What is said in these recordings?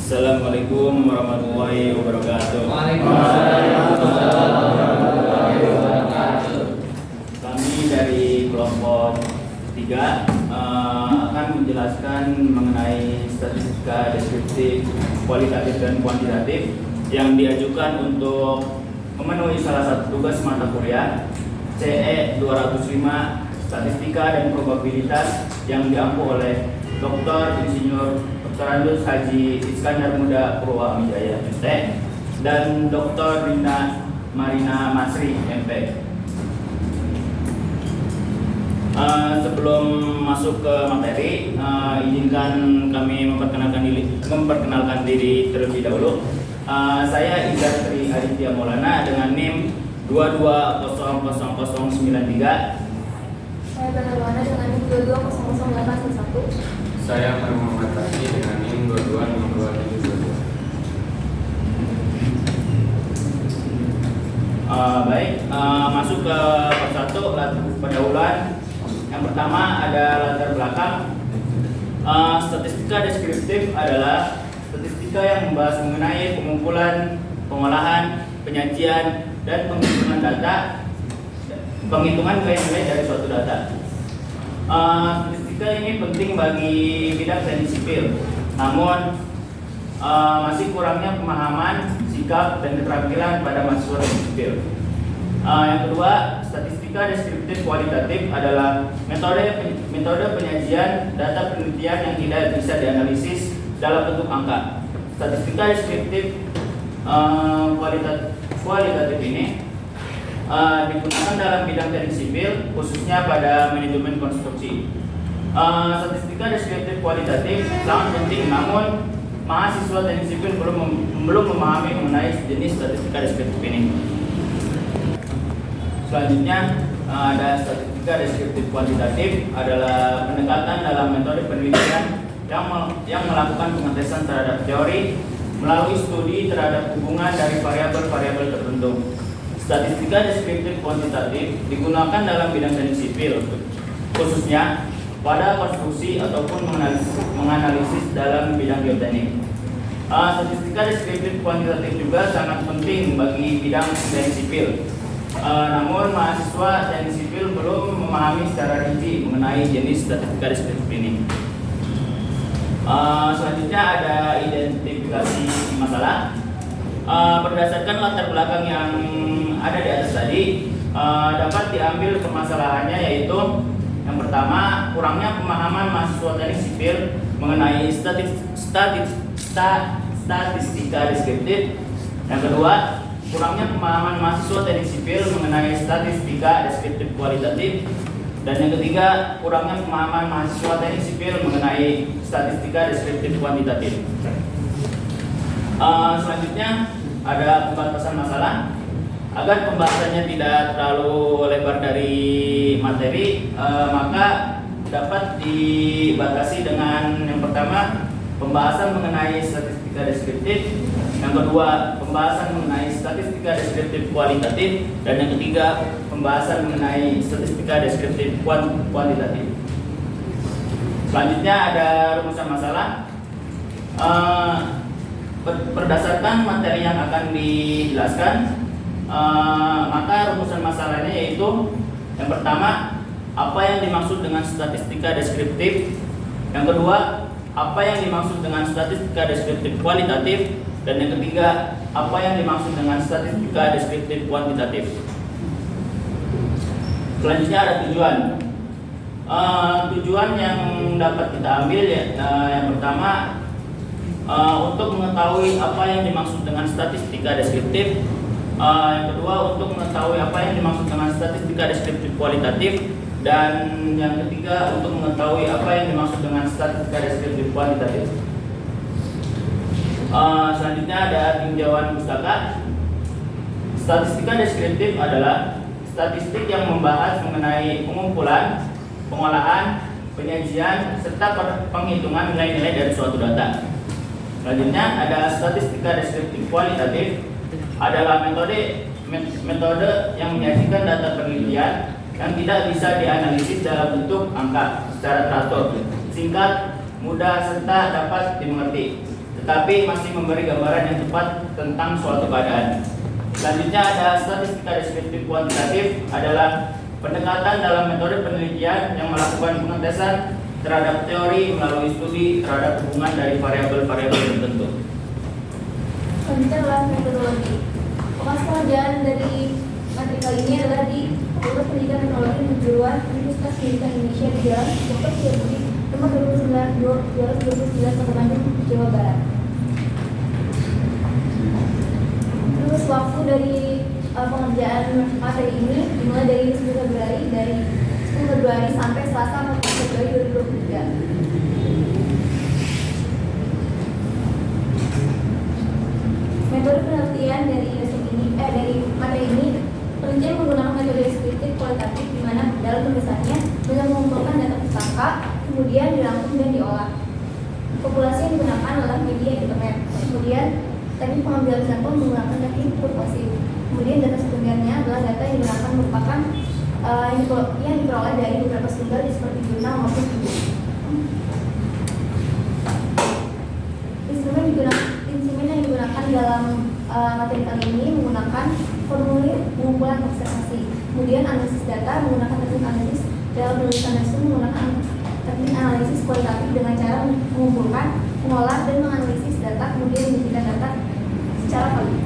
Assalamualaikum warahmatullahi wabarakatuh. Kami dari kelompok 3 akan menjelaskan mengenai statistika deskriptif, kualitatif dan kuantitatif yang diajukan untuk memenuhi salah satu tugas mata kuliah CE 205 Statistika dan Probabilitas yang diampu oleh Dr. Insinyur Dr. Andus Haji Iskandar Muda Purwamijaya MT dan Dr. Rina Marina Masri MP. Sebelum masuk ke materi, izinkan kami memperkenalkan diri terlebih dahulu. Saya Izar Tri Aditya Maulana dengan NIM 22000093. Saya Banawana dengan NIM 22000811. Saya Muhammad Rafi dengan NIM 2262. Baik, masuk ke part 1, pendahuluan. Yang pertama ada latar belakang. Statistika deskriptif adalah statistika yang membahas mengenai pengumpulan, pengolahan, penyajian, dan penghitungan nilai-nilai dari suatu data. Statistika ini penting bagi bidang teknik sipil, namun masih kurangnya pemahaman, sikap, dan keterampilan pada mahasiswa teknik sipil. Yang kedua, statistika deskriptif kualitatif adalah metode penyajian data penelitian yang tidak bisa dianalisis dalam bentuk angka. Statistika deskriptif kualitatif ini digunakan dalam bidang teknik sipil, khususnya pada manajemen konstruksi. Statistika deskriptif kualitatif sangat penting, namun mahasiswa teknik sipil belum memahami mengenai jenis statistika deskriptif ini. Selanjutnya ada statistika deskriptif kuantitatif, adalah pendekatan dalam metode penelitian yang melakukan pengetesan terhadap teori melalui studi terhadap hubungan dari variabel-variabel tertentu. Statistika deskriptif kuantitatif digunakan dalam bidang teknik sipil, khususnya pada konstruksi ataupun menganalisis dalam bidang geoteknik. Statistika deskriptif kuantitatif juga sangat penting bagi bidang teknik sipil. Namun mahasiswa teknik sipil belum memahami secara rinci mengenai jenis statistika deskriptif ini. Selanjutnya ada identifikasi masalah. Berdasarkan latar belakang yang ada di atas tadi, dapat diambil permasalahannya, yaitu yang pertama, kurangnya pemahaman mahasiswa teknik sipil mengenai statistika deskriptif. Yang kedua, kurangnya pemahaman mahasiswa teknik sipil mengenai statistika deskriptif kualitatif. Dan yang ketiga, kurangnya pemahaman mahasiswa teknik sipil mengenai statistika deskriptif kuantitatif. Selanjutnya ada pembatasan masalah. Agar pembahasannya tidak terlalu lebar dari materi, maka dapat dibatasi dengan yang pertama, pembahasan mengenai statistika deskriptif. Yang kedua, pembahasan mengenai statistika deskriptif kualitatif. Dan yang ketiga, pembahasan mengenai statistika deskriptif kuantitatif. Selanjutnya ada rumusan masalah. Berdasarkan materi yang akan dijelaskan, maka rumusan masalahnya yaitu yang pertama, apa yang dimaksud dengan statistika deskriptif. Yang kedua, apa yang dimaksud dengan statistika deskriptif kualitatif. Dan yang ketiga, apa yang dimaksud dengan statistika deskriptif kuantitatif. Selanjutnya ada tujuan. Tujuan yang dapat kita ambil yang pertama, untuk mengetahui apa yang dimaksud dengan statistika deskriptif. Yang kedua, untuk mengetahui apa yang dimaksud dengan statistika deskriptif kualitatif. Dan yang ketiga, untuk mengetahui apa yang dimaksud dengan statistika deskriptif kuantitatif. Selanjutnya ada tinjauan pustaka. Statistika deskriptif adalah statistik yang membahas mengenai pengumpulan, pengolahan, penyajian, serta penghitungan nilai-nilai dari suatu data. Selanjutnya ada statistika deskriptif kualitatif, adalah metode yang menyajikan data penelitian yang tidak bisa dianalisis dalam bentuk angka secara teratur, singkat, mudah, serta dapat dimengerti. tetapi masih memberi gambaran yang tepat tentang suatu keadaan. Selanjutnya ada statistika deskriptif kuantitatif, adalah pendekatan dalam metode penelitian yang melakukan pengetesan terhadap teori melalui studi terhadap hubungan dari variabel-variabel tertentu. Selanjutnya adalah metodologi. Fokus pengerjaan dari materi kali ini adalah di Fakultas Pendidikan Teknologi dan Kejuruan Universitas Pendidikan Indonesia di Jalan Dr. Syarifudin nomor 229 Kota Bandung, Jawa Barat. Terus waktu dari pengerjaan materi ini dimulai dari 10 Februari sampai Selasa 14 Februari 2023. Metode penelitian dari materi ini penelitian menggunakan metode deskriptif kualitatif, di mana dalam tulisannya dengan mengumpulkan data pustaka, kemudian dirangkum dan diolah. Populasi yang digunakan adalah media internet. Kemudian teknik pengambilan sampel menggunakan teknik kurvasif. Kemudian data sekundernya adalah data yang digunakan merupakan yang diperoleh dari beberapa sumber seperti jurnal maupun buku. Instrumen yang digunakan dalam materi kali ini menggunakan formulir pengumpulan observasi. Kemudian analisis data menggunakan teknik analisis dalam penulisan resume menggunakan teknik analisis kualitatif dengan cara mengumpulkan, mengolah, dan menganalisis data, kemudian menjadikan data secara valid.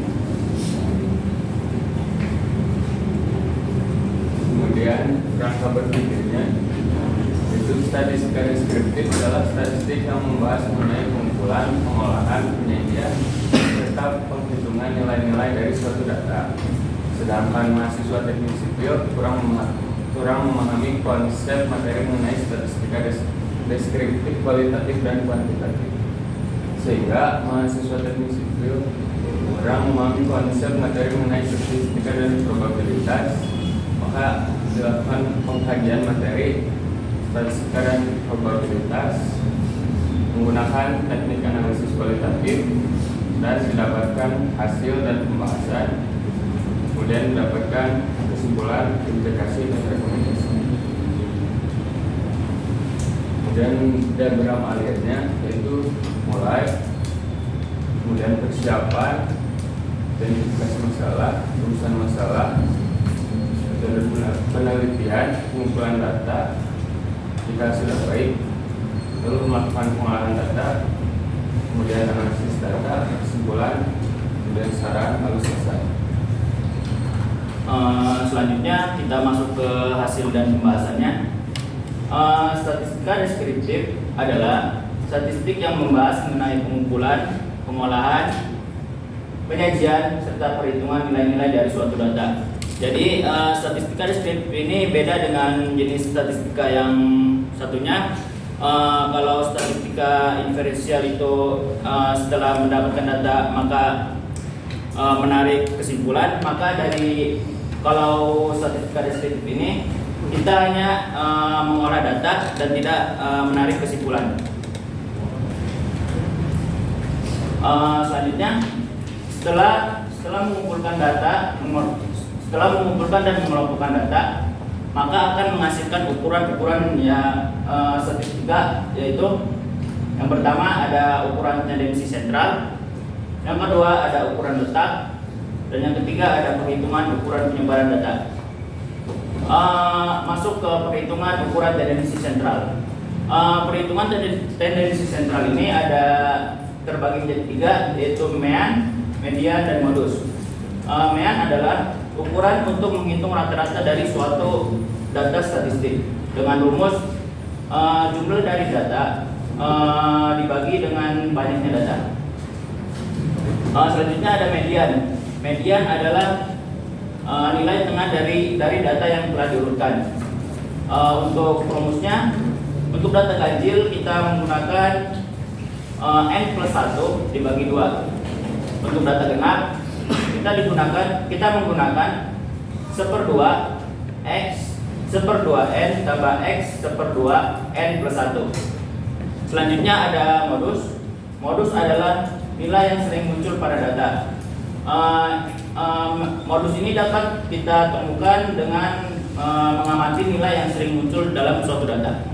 Kemudian rangka berpikirnya itu statistika deskriptif adalah statistik yang membahas mengenai pengumpulan, pengolahan, penyajian, serta penghitungan nilai-nilai dari suatu data. Sedangkan mahasiswa teknik sipil kurang memahami konsep materi mengenai statistika deskriptif kualitatif dan kuantitatif, sehingga mahasiswa teknik sipil kurang memahami konsep materi mengenai statistika dan probabilitas. Maka dilakukan pengkajian materi statistika dan probabilitas menggunakan teknik analisis kualitatif dan mendapatkan hasil dan pembahasan, kemudian mendapatkan kesimpulan, implikasi, dan rekomendasi. Kemudian diagram alirnya yaitu mulai, kemudian persiapan, identifikasi masalah, urusan masalah, penelitian, pengumpulan data jika sudah baik, lalu melakukan pengolahan data, kemudian analisis data, kesimpulan, kemudian saran, lalu selesai. Selanjutnya kita masuk ke hasil dan pembahasannya. Statistika deskriptif adalah statistik yang membahas mengenai pengumpulan, pengolahan, penyajian, serta perhitungan nilai-nilai dari suatu data. Jadi statistika deskriptif ini beda dengan jenis statistika yang satunya. Kalau statistika inferensial itu setelah mendapatkan data maka menarik kesimpulan, maka dari kalau statistika deskriptif ini kita hanya mengolah data dan tidak menarik kesimpulan. Selanjutnya setelah mengumpulkan dan mengelompokkan data, maka akan menghasilkan ukuran-ukuran statistika, yaitu yang pertama ada ukuran tendensi sentral, yang kedua ada ukuran letak, dan yang ketiga ada perhitungan ukuran penyebaran data. Masuk ke perhitungan ukuran tendensi sentral. Perhitungan tendensi sentral ini ada terbagi menjadi tiga, yaitu mean, median, dan modus. Mean adalah ukuran untuk menghitung rata-rata dari suatu data statistik dengan rumus jumlah dari data dibagi dengan banyaknya data. Selanjutnya ada median. Median adalah nilai tengah dari data yang telah diurutkan. Untuk rumusnya, untuk data ganjil kita menggunakan n+1 dibagi 2. Untuk data genap kita menggunakan 1/2 x 1/2n tambah x 1/2 n+1. Selanjutnya ada modus. Modus adalah nilai yang sering muncul pada data. Modus ini dapat kita temukan dengan mengamati nilai yang sering muncul dalam suatu data.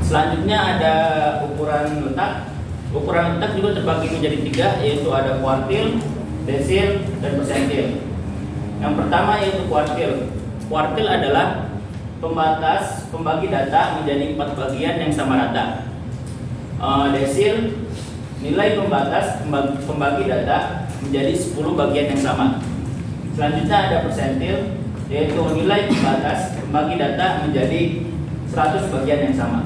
Selanjutnya ada ukuran letak. Ukuran letak juga terbagi menjadi 3, yaitu ada kuartil, desil, dan persentil. Yang pertama yaitu kuartil. Kuartil adalah pembatas pembagi data menjadi 4 bagian yang sama rata. Desil, nilai pembatas pembagi data menjadi 10 bagian yang sama. Selanjutnya ada persentil, yaitu nilai pembatas pembagi data menjadi 100 bagian yang sama.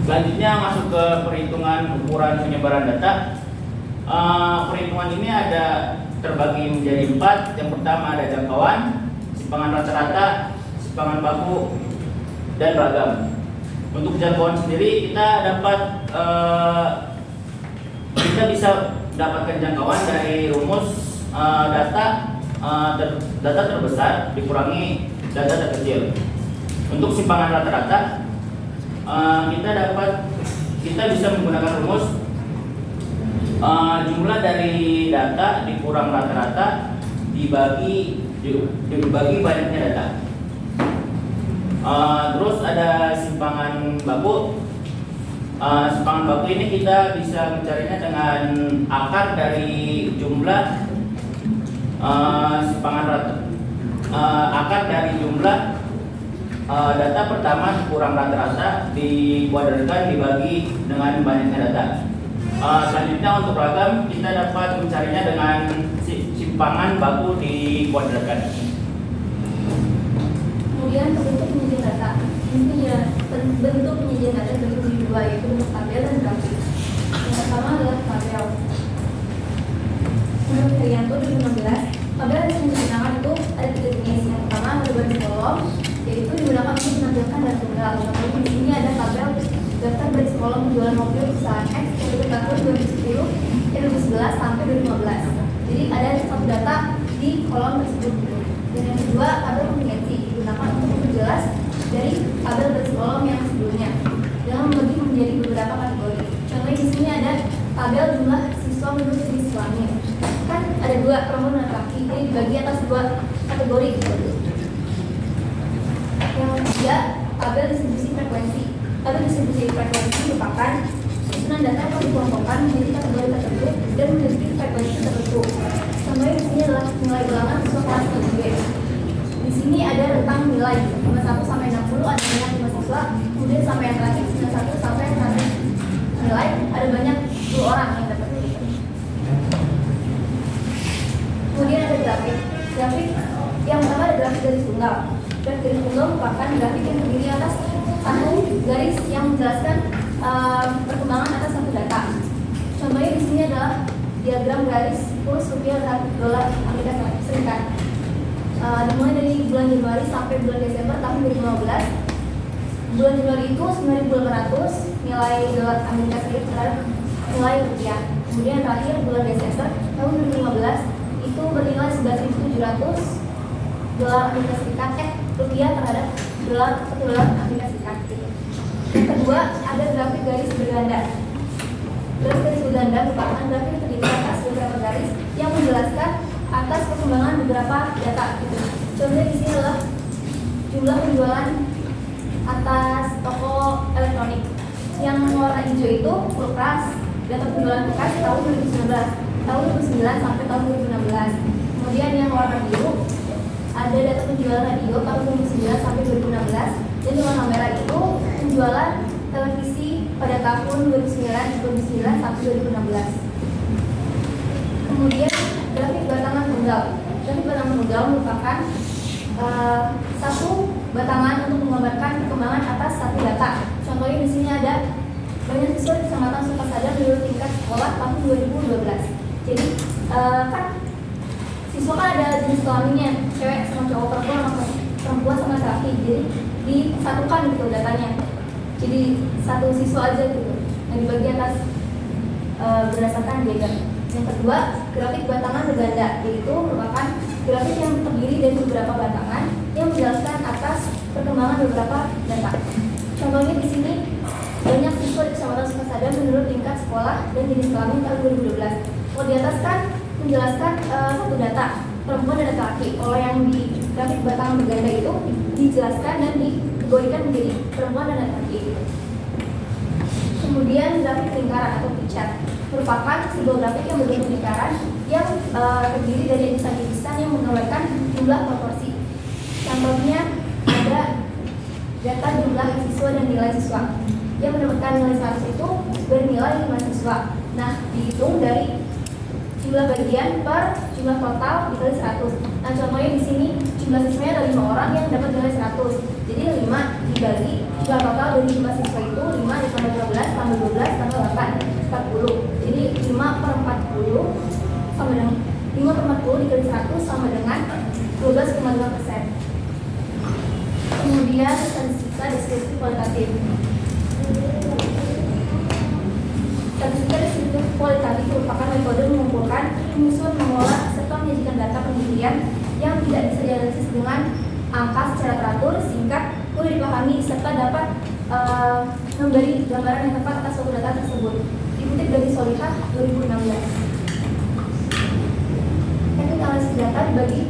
Selanjutnya masuk ke perhitungan ukuran penyebaran data. Perhitungan ini ada terbagi menjadi 4. Yang pertama ada jangkauan, simpangan rata-rata, simpangan baku, dan ragam. Untuk jangkauan sendiri kita bisa dapatkan jangkauan dari rumus data terbesar dikurangi data terkecil. Untuk simpangan rata-rata kita bisa menggunakan rumus jumlah dari data dikurang rata-rata dibagi banyaknya data. Terus ada simpangan baku. Simpangan baku ini kita bisa mencarinya dengan akar dari jumlah akar dari jumlah data pertama dikurang rata-rata dikuadratkan dibagi dengan banyaknya data. Selanjutnya untuk ragam kita dapat mencarinya dengan simpangan baku dikuadratkan. Kemudian bentuk penyajian data. Bentuk penyajian data dibagi dua, yaitu bentuk tabel dan grafik. Yang pertama adalah tabel. Menurut Herianto 2016, tabel yang digunakan itu ada 3 jenis. Yang pertama ada baris kolom, yaitu digunakan untuk menampilkan data tunggal. Contohnya di sini ada tabel daftar baris kolom penjualan mobil perusahaan X dari tahun 2010, 2011 sampai 2015. Jadi ada satu data di kolom tersebut. Dan yang kedua, tabel kontingensi digunakan untuk memperjelas dari tabel baris kolom yang sebelumnya dengan membagi menjadi beberapa kategori. Contohnya di sini ada tabel jumlah siswa menurut jenis kelamin. Kan ada 2, perempuan dan laki, jadi dibagi atas 2 kategori gitu. Yang ketiga, tabel distribusi frekuensi. Tabel distribusi frekuensi merupakan susunan data yang dikelompokkan menjadi kategori tertentu dan memiliki frekuensi tertentu. Contohnya di sini adalah nilai ulangan siswa kelas 3B. Di sini ada rentang nilai 51 sampai 60, ada banyak 5 siswa, kemudian sampai yang terakhir 91 sampai 100 nilai, ada banyak 10 orang yang dapat nilai. Kemudian ada grafik. Grafik yang pertama ada grafik garis tunggal. Grafik garis tunggal merupakan grafik yang terdiri atas satu garis yang menjelaskan perkembangan atas satu data. Contohnya di sini adalah diagram garis kurs rupiah dan dolar Amerika Serikat. Dimulai dari bulan Januari sampai bulan Desember tahun 2015. Bulan Januari itu 9.800 nilai dolar Amerika Serikat terhadap nilai rupiah. Kemudian terakhir bulan Desember tahun 2015 itu bernilai 11.700 dolar Amerika Serikat rupiah terhadap dolar Amerika Serikat. Yang kedua ada grafik garis berganda. Grafik garis berganda merupakan grafik yang terdiri atas beberapa garis yang menjelaskan atas perkembangan beberapa data. Contohnya di sini adalah jumlah penjualan atas toko elektronik. Yang warna hijau itu kulkas, data penjualan kulkas tahun 2019, tahun 2009 sampai tahun 2016. Kemudian yang warna biru ada data penjualan radio tahun 2009 sampai 2016, dan yang warna merah itu penjualan televisi pada tahun 2009 sampai 2016. Kemudian grafik batangan tunggal. Grafik batangan tunggal merupakan satu batangan untuk menggambarkan perkembangan atas satu data. Contohnya di sini ada banyak siswa di Kecamatan Sukasada menurut tingkat sekolah tahun 2012. Jadi kan siswa kan ada jenis kelaminnya, cewek sama cowok, perempuan sama laki. Jadi disatukan gitu datanya. Jadi satu siswa aja gitu. Yang dibagi atas berdasarkan gender. Yang kedua, grafik batangan berganda, yaitu merupakan grafik yang terdiri dari beberapa batangan yang menjelaskan atas perkembangan beberapa data. Contohnya di sini banyak siswa di Kecamatan Sukasada menurut tingkat sekolah dan jenis kelamin tahun 2012. Kalau di atas kan menjelaskan satu data, perempuan dan laki-laki. Kalau yang di grafik batangan berganda itu dijelaskan dan dikategorikan menjadi perempuan dan laki-laki. Kemudian grafik lingkaran atau pie chart merupakan sebuah grafik yang berbentuk lingkaran yang terdiri dari irisan-irisan yang menggambarkan jumlah proporsi. Contohnya ada data jumlah siswa dan nilai siswa. Yang mendapatkan nilai 100 itu bernilai 5 siswa. Nah, dihitung dari jumlah bagian per jumlah total dikali 100. Nah, contohnya di sini jumlah siswanya ada 5 orang yang dapat nilai 100. Jadi 5 dibagi jumlah total dari jumlah siswa itu 5 ditambah 12 tambah 12 tambah 8 40. Jadi 5 per 40 sama dengan 5 per 40 dikali 100 sama dengan 12,5%. Kemudian statistika deskriptif kualitatif. Statistika deskriptif kualitatif merupakan metode mengumpulkan, menyusun, mengolah, serta menyajikan data penelitian yang tidak bisa dianalisis dengan angka secara teratur, singkat, mudah dipahami, serta dapat memberi gambaran yang tepat atas suatu data tersebut. Dikutip dari Solihah 2016. Teknik analisis data dibagi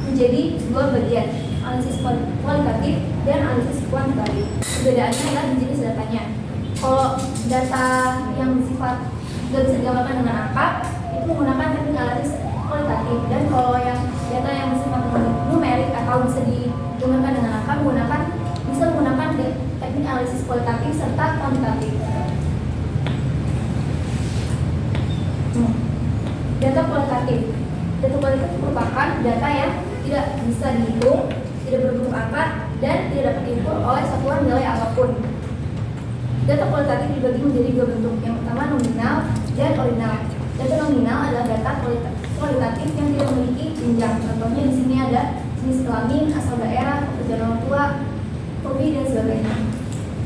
menjadi dua bagian, analisis kualitatif dan analisis kuantitatif. Perbedaannya adalah di jenis datanya. Kalau data yang bersifat tidak bisa digambarkan dengan angka, itu menggunakan teknik analisis kualitatif, dan kalau yang data yang bersifat numerik atau bisa digambarkan dengan angka bisa menggunakan teknik analisis kualitatif serta kuantitatif. Data kualitatif. Data kualitatif merupakan data yang tidak bisa dihitung, tidak berbentuk angka, dan tidak dapat diukur oleh satuan nilai apapun. Data kualitatif dibagi menjadi dua bentuk. Yang pertama nominal dan ordinal. Data nominal adalah data kualitatif yang tidak memiliki jenjang. Contohnya di sini ada jenis kelamin, asal daerah, pekerjaan orang tua, hobi, dan sebagainya.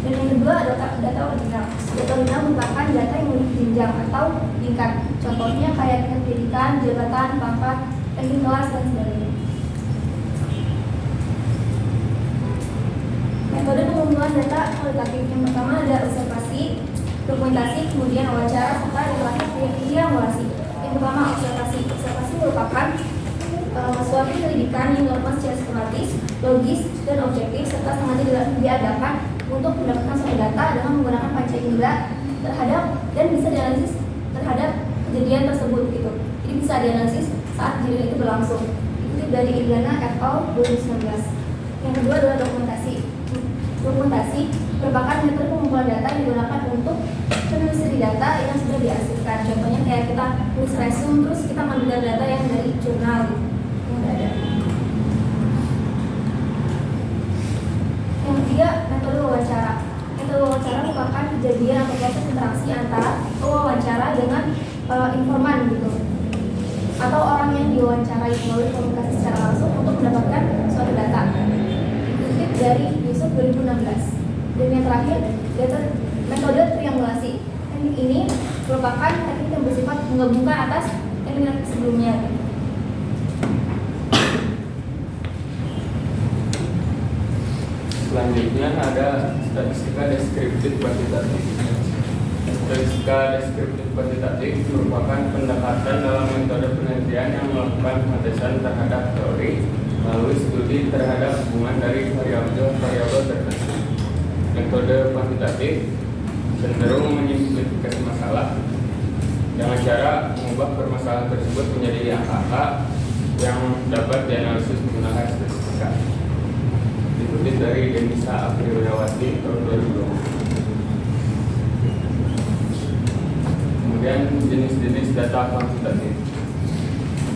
Dan yang kedua adalah data ordinal. Data ordinal merupakan data yang memiliki jenjang atau tingkat. Contohnya kayak tingkat pendidikan, jabatan, pangkat, ranking kelas, dan sebagainya. Metode pengumpulan data kualitatif yang pertama ada observasi, dokumentasi, kemudian wawancara, serta yang terakhir triangulasi. Yang pertama observasi. Observasi merupakan suatu penyelidikan yang dilakukan secara sistematis, logis, dan objektif, serta sengaja diadakan untuk mendapatkan suatu data dengan menggunakan panca indera terhadap dan bisa dianalisis terhadap kejadian tersebut gitu. Jadi bisa dianalisis saat kejadian itu berlangsung. Itu dari Iliana et al. 2019. Yang kedua adalah dokumentasi. Dokumentasi merupakan metode pengumpulan data yang digunakan untuk menelusuri data yang sudah dihasilkan. Contohnya kayak kita tulis resume, terus kita mengambil data yang dari jurnal gitu, yang udah ada. Yang ketiga, metode wawancara. Metode wawancara merupakan kejadian atau proses interaksi antara pewawancara dengan informan gitu, atau orang yang diwawancarai melalui komunikasi secara langsung untuk mendapatkan suatu data. Dikutip dari Yusuf 2016. Dan yang terakhir, metode triangulasi. Teknik ini merupakan teknik yang bersifat menggabungkan atas teknik sebelumnya. Selanjutnya ada statistika deskriptif kuantitatif. Statistika deskriptif kuantitatif merupakan pendekatan dalam metode penelitian yang melakukan pengetesan terhadap teori melalui studi terhadap hubungan dari variabel tertentu. Metode kuantitatif cenderung mensimplifikasi masalah dengan cara mengubah permasalahan tersebut menjadi angka-angka yang dapat dianalisis menggunakan statistika. Dikutip dari Denisa Apriliawati tahun 2020. Kemudian jenis-jenis data kuantitatif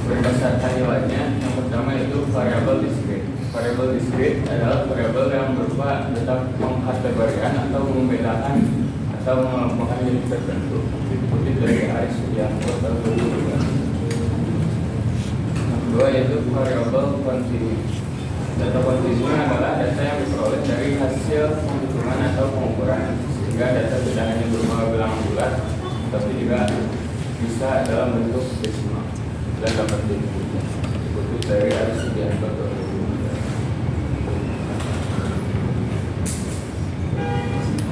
berdasarkan nilainya. Yang pertama itu variabel discrete. Variabel discrete adalah variabel yang berupa data pengkategorian atau membedakan atau mengelompokkan jenis tertentu. Dikutip dari Aris Sudianto tahun 2012. Yang kedua yaitu variabel kontinu. Data kontinu adalah data yang diperoleh dari hasil penghitungan atau pengukuran, sehingga data tidak hanya berupa bilangan bulat, tapi juga bisa dalam bentuk desimal dan dapat dikutip dari Aris Sudianto.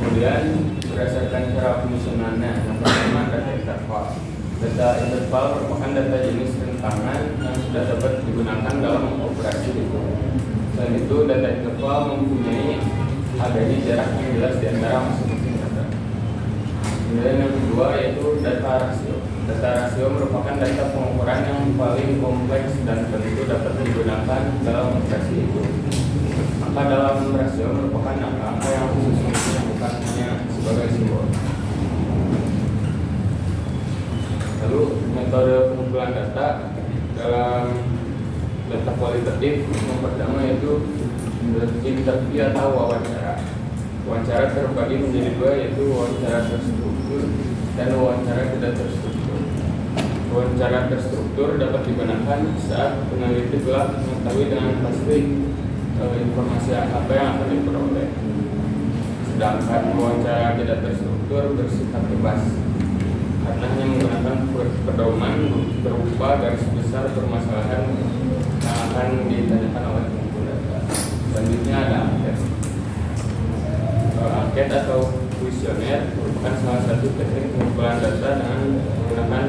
Kemudian berdasarkan cara penyusunannya, yang pertama data interval. Data interval merupakan data jenis rentangan yang sudah dapat digunakan dalam operasi hitung. Selain itu, data interval mempunyai adanya jarak yang jelas di antara masing-masing data. Kemudian yang kedua yaitu data rasio. Data rasio merupakan data pengukuran yang paling kompleks dan tentu dapat digunakan dalam operasi itu. Maka dalam rasio merupakan angka-angka yang sesungguhnya bukan hanya sebagai simbol. Lalu metode pengumpulan data dalam data kualitatif yang pertama yaitu interview atau wawancara. Wawancara terbagi menjadi dua, yaitu wawancara terstruktur dan wawancara tidak terstruktur. Wawancara terstruktur dapat digunakan saat peneliti telah mengetahui dengan pasti informasi apa yang akan diperoleh. Sedangkan wawancara tidak terstruktur bersifat bebas karena hanya menggunakan pedoman berupa garis besar permasalahan yang akan ditanyakan oleh pengumpul data. Selanjutnya ada angket. Angket atau kuesioner merupakan salah satu teknik pengumpulan data dengan menggunakan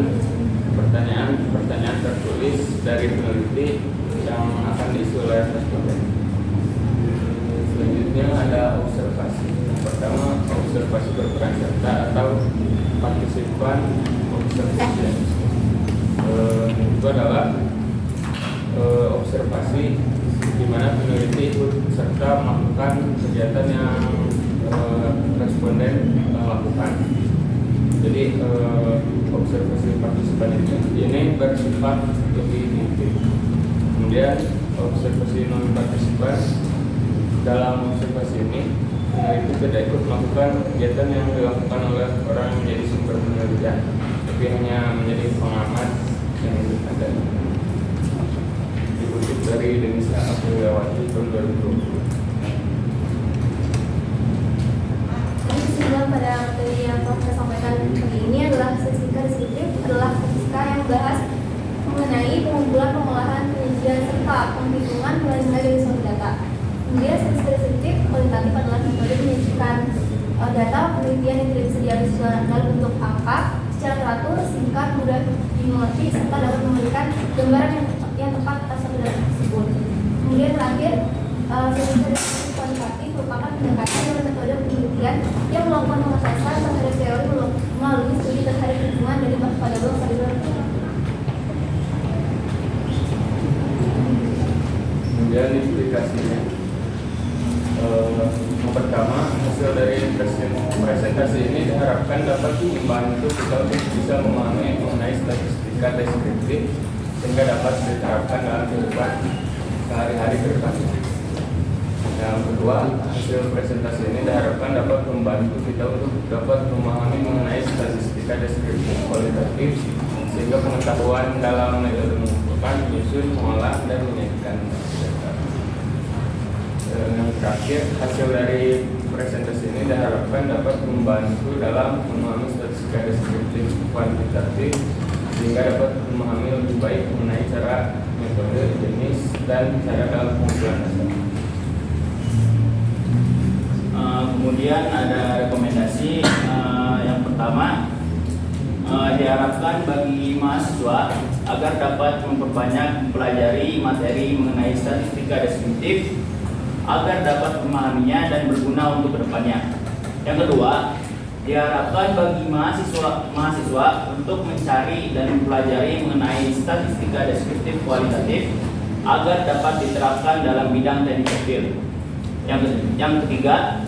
pertanyaan tertulis dari peneliti yang akan diisi oleh responden. Selanjutnya ada observasi. Yang pertama, observasi berperan serta atau partisipan observation. Itu adalah observasi di mana peneliti ikut serta melakukan kegiatan yang responden lakukan. Jadi observasi partisipan ini bersifat lebih intim. Kemudian observasi non partisipan, dalam observasi ini peneliti tidak ikut melakukan kegiatan yang dilakukan oleh orang yang menjadi sumber penelitian, tapi hanya menjadi pengamat yang independen. Dikutip dari Denisa Apriliawati tahun 2020. Pada materi yang telah saya sampaikan hari ini adalah statistika deskriptif, adalah statistika yang membahas mengenai pengumpulan, pengolahan, penelitian serta penghitungan nilai-nilai dari suatu data. Kemudian statistika deskriptif kualitatif adalah metode menyajikan data penelitian yang tidak bisa diambil dalam bentuk angka secara teratur, singkat, mudah dimengerti serta dapat memberikan gambaran yang tepat atas satu data tersebut. Kemudian terakhir, statistika deskriptif kualitatif merupakan pendekatan dari metode penelitian yang melakukan pengetesan terhadap teori melalui studi terhadap lingkungan dari variabel. Kemudian implikasinya, yang pertama, hasil dari presentasi ini diharapkan dapat membantu kita untuk bisa memahami mengenai statistika deskriptif sehingga dapat diterapkan dalam kehidupan sehari-hari ke depan. Yang kedua, hasil presentasi ini diharapkan dapat membantu kita untuk dapat memahami mengenai statistika deskriptif kualitatif sehingga pengetahuan dalam metode mengumpulkan, menyusun, mengolah, dan menyajikan data. Yang terakhir, hasil dari presentasi ini diharapkan dapat membantu dalam memahami statistika deskriptif kuantitatif sehingga dapat memahami lebih baik mengenai cara, metode, jenis, dan cara dalam pengumpulan data. Kemudian ada rekomendasi yang pertama, diharapkan bagi mahasiswa agar dapat memperbanyak mempelajari materi mengenai statistika deskriptif agar dapat memahaminya dan berguna untuk kedepannya. Yang kedua, diharapkan bagi mahasiswa untuk mencari dan mempelajari mengenai statistika deskriptif kualitatif agar dapat diterapkan dalam bidang teknik sipil. Yang ketiga,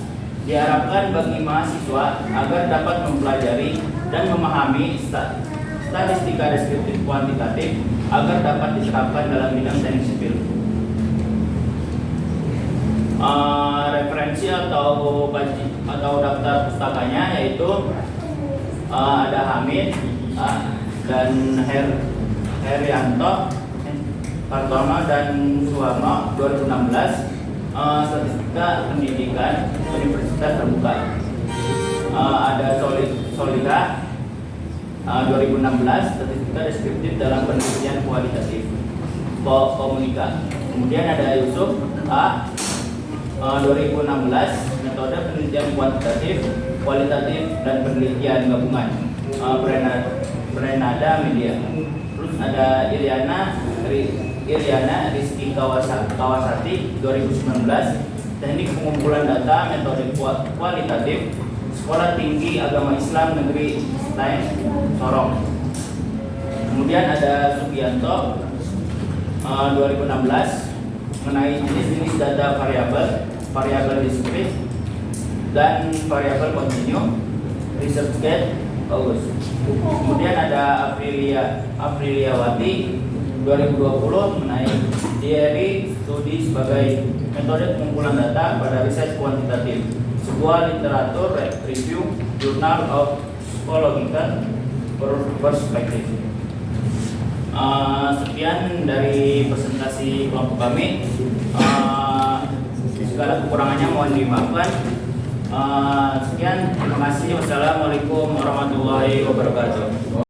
diharapkan bagi mahasiswa agar dapat mempelajari dan memahami statistika deskriptif kuantitatif agar dapat diterapkan dalam bidang teknik sipil. Referensi atau daftar pustakanya yaitu ada Hamid dan Herianto, Kartono dan Suwarno 2016. Statistika pendidikan Universitas Terbuka. Ada Solika 2016, statistika deskriptif dalam penelitian kualitatif komunika. Kemudian ada Yusuf A 2016, metode penelitian kuantitatif, kualitatif dan penelitian gabungan Brenada Media. Terus ada Iriana Rizky Kawasati 2019, teknik pengumpulan data metode kualitatif Sekolah Tinggi Agama Islam Negeri Stain Sorong. Kemudian ada Sugianto 2016 mengenai jenis-jenis data variabel discrete dan variabel continue, ResearchGate August. Kemudian ada Apriliawati 2020 mengenai diary studi sebagai metode pengumpulan data pada riset kuantitatif, sebuah literatur review Journal of Psychological Perspective. Sekian dari presentasi kelompok kami. Segala kekurangannya mohon dimaafkan. Sekian, terima kasih. Wassalamualaikum warahmatullahi wabarakatuh.